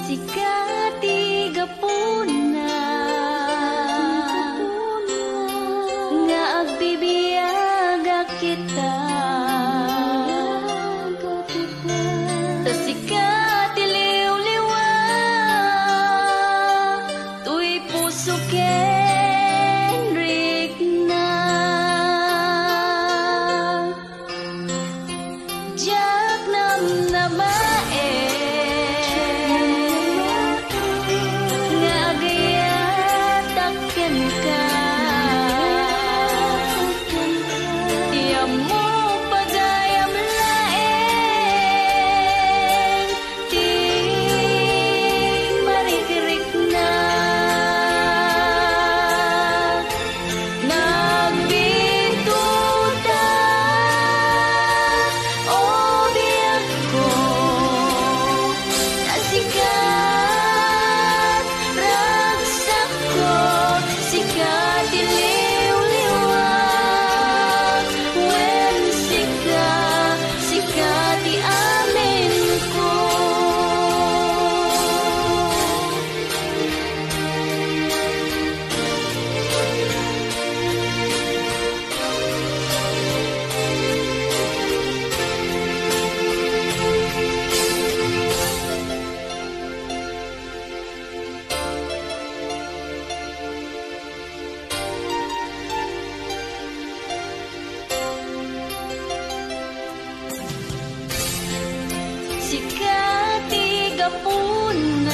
Sikati gapuna nga agbibiyaga kita sa sikati liw-liwa tuy puso kenrik na jak nam namae nga agayat takyan ka tiyam mo pagayam laeng ti marikirik na nagbintuta o biyak ko nasikat ragsak ko sikat iliw-liwag when sikat amin ko sikati gapuna